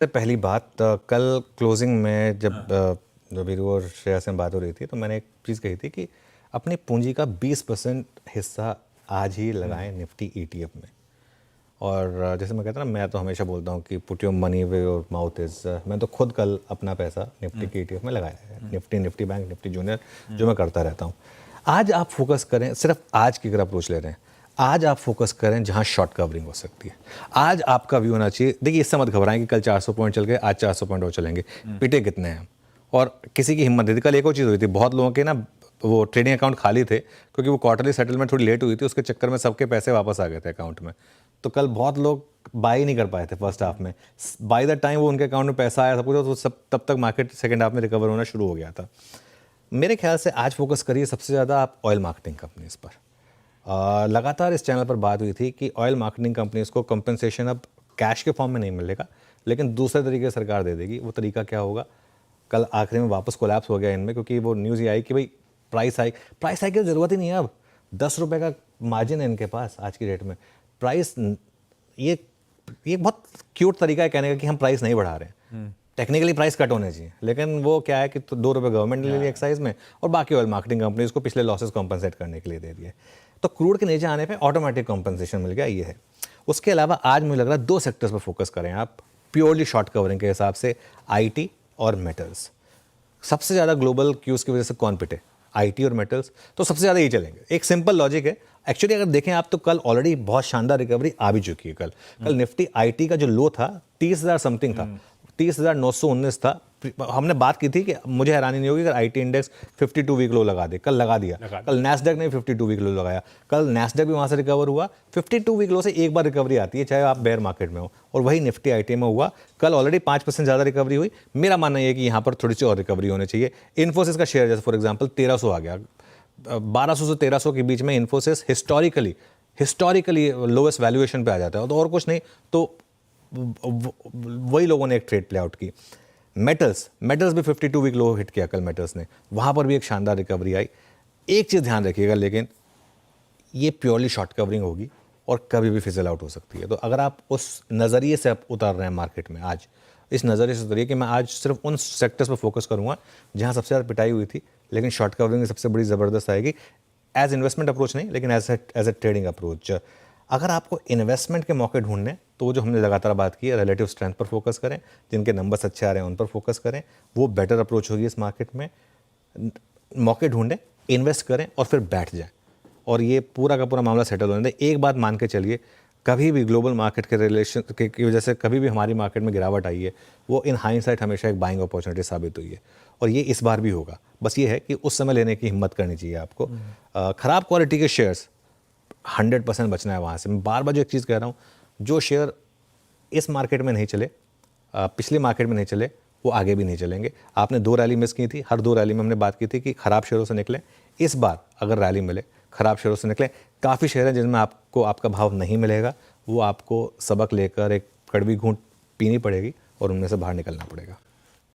सबसे पहली बात कल क्लोजिंग में जब वीरू और श्रेया से बात हो रही थी तो मैंने एक चीज़ कही थी कि अपनी पूंजी का 20% हिस्सा आज ही लगाएं निफ्टी ईटीएफ में। और जैसे मैं कहता ना, मैं तो हमेशा बोलता हूँ कि put your money way your mouth is. मैं तो खुद कल अपना पैसा निफ्टी के ईटीएफ में लगाया है, निफ्टी बैंक, निफ्टी जूनियर, जो मैं करता रहता हूँ। आज आप फोकस करें, सिर्फ आज की अगर अप्रोच ले रहे हैं, आज आप फोकस करें जहां शॉर्ट कवरिंग हो सकती है। आज आपका व्यू होना चाहिए, देखिए इससे मत घबराएं कि कल 400 पॉइंट चल गए, आज 400 पॉइंट और चलेंगे, पिटे कितने हैं। और किसी की हिम्मत नहीं थी। कल एक और चीज़ हुई थी, बहुत लोगों के ना वो ट्रेडिंग अकाउंट खाली थे क्योंकि वो क्वार्टरली सेटलमेंट थोड़ी लेट हुई थी, उसके चक्कर में सबके पैसे वापस आ गए थे अकाउंट में। तो कल बहुत लोग बाई नहीं कर पाए थे फर्स्ट हाफ में। बाय द टाइम वो उनके अकाउंट में पैसा आया सब कुछ, तो सब तब तक मार्केट सेकंड हाफ में रिकवर होना शुरू हो गया था। मेरे ख्याल से आज फोकस करिए सबसे ज़्यादा आप ऑयल मार्केटिंग कंपनीज पर। लगातार इस चैनल पर बात हुई थी कि ऑयल मार्केटिंग कंपनीज को कंपनसेशन अब कैश के फॉर्म में नहीं मिलेगा, लेकिन दूसरे तरीके से सरकार दे देगी। वो तरीका क्या होगा? कल आखिरी में वापस कोलैप्स हो गया इनमें, क्योंकि वो न्यूज़ ये आई कि भाई प्राइस हाइक की ज़रूरत ही नहीं है। अब 10 रुपये का मार्जिन है इनके पास आज की डेट में। प्राइस ये बहुत क्यूट तरीका है कहने का कि हम प्राइस नहीं बढ़ा रहे हैं। टेक्निकली प्राइस कट होने चाहिए, लेकिन वो क्या है कि तो 2 रुपये गवर्नमेंट ने ले लिया एक्साइज में और बाकी ऑयल मार्केटिंग कंपनीज को पिछले लॉसेस कॉम्पनसेट करने के लिए दे दिए। तो क्रूड के नीचे आने पे ऑटोमेटिक कॉम्पनसेशन मिल गया, ये है। उसके अलावा आज मुझे लग रहा है 2 सेक्टर्स पर फोकस करें आप प्योरली शॉर्ट कवरिंग के हिसाब से, आईटी और मेटल्स। सबसे ज़्यादा ग्लोबल क्यूज़ की वजह से कौन पिटे? आईटी और मेटल्स। तो सबसे ज़्यादा ये चलेंगे। एक सिंपल लॉजिक है एक्चुअली, अगर देखें आप तो कल ऑलरेडी बहुत शानदार रिकवरी आ भी चुकी है। कल निफ्टी आईटी का जो लो था 30,000 समथिंग था, 30,919 था। हमने बात की थी कि मुझे हैरानी नहीं होगी अगर आईटी इंडेक्स 52 वीक लो लगा दे। कल लगा दिया। कल नैस्डैक ने 52 वीक लो लगाया। कल नैस्डैक भी वहाँ से रिकवर हुआ। 52 वीक लो से एक बार रिकवरी आती है, चाहे आप बेयर मार्केट में हो, और वही निफ्टी आईटी में हुआ। कल ऑलरेडी 5% ज़्यादा रिकवरी हुई। मेरा मानना यह है कि यहाँ पर थोड़ी सी और रिकवरी होनी चाहिए। इन्फोसिस का शेयर जैसे फॉर एग्जाम्पल 1300 आ गया, 1200 से 1300 के बीच में इन्फोसिस हिस्टोरिकली लोएस्ट वैल्यूएशन पे आ जाता है। तो और कुछ नहीं तो वही लोगों ने एक ट्रेड प्ले आउट की। मेटल्स भी 52 वीक लो हिट किया कल मेटल्स ने, वहाँ पर भी एक शानदार रिकवरी आई। एक चीज़ ध्यान रखिएगा, लेकिन ये प्योरली शॉर्ट कवरिंग होगी और कभी भी फिजल आउट हो सकती है। तो अगर आप उस नज़रिए से आप उतर रहे हैं मार्केट में, आज इस नज़रिए से उतरिए कि मैं आज सिर्फ उन सेक्टर्स पर फोकस करूँगा जहाँ सबसे ज़्यादा पिटाई हुई थी, लेकिन शॉर्ट कवरिंग सबसे बड़ी ज़बरदस्त आएगी। एज इन्वेस्टमेंट अप्रोच नहीं, लेकिन एज ए ट्रेडिंग अप्रोच। अगर आपको इन्वेस्टमेंट के मौके ढूंढने, तो वो जो हमने लगातार बात की है, रिलेटिव स्ट्रेंथ पर फोकस करें, जिनके नंबर्स अच्छे आ रहे हैं उन पर फोकस करें। वो बेटर अप्रोच होगी इस मार्केट में। मौके ढूंढें, इन्वेस्ट करें और फिर बैठ जाएं, और ये पूरा का पूरा मामला सेटल होने दें। एक बात मान के चलिए, कभी भी ग्लोबल मार्केट के रिलेशन की वजह से कभी भी हमारी मार्केट में गिरावट आई है, वो इन हाइंडसाइट हमेशा एक बाइंग अपॉर्चुनिटी साबित हुई है, और ये इस बार भी होगा। बस ये है कि उस समय लेने की हिम्मत करनी चाहिए आपको। ख़राब क्वालिटी के शेयर्स 100% बचना है वहाँ से। मैं बार बार जो एक चीज़ कह रहा हूँ, जो शेयर इस मार्केट में नहीं चले, पिछले मार्केट में नहीं चले, वो आगे भी नहीं चलेंगे। आपने 2 रैली मिस की थी, हर 2 रैली में हमने बात की थी कि ख़राब शेयरों से निकलें। इस बार अगर रैली मिले, ख़राब शेयरों से निकलें। काफ़ी शेयर हैं जिनमें आपको आपका भाव नहीं मिलेगा, वो आपको सबक लेकर एक कड़वी घूंट पीनी पड़ेगी और उनमें से बाहर निकलना पड़ेगा।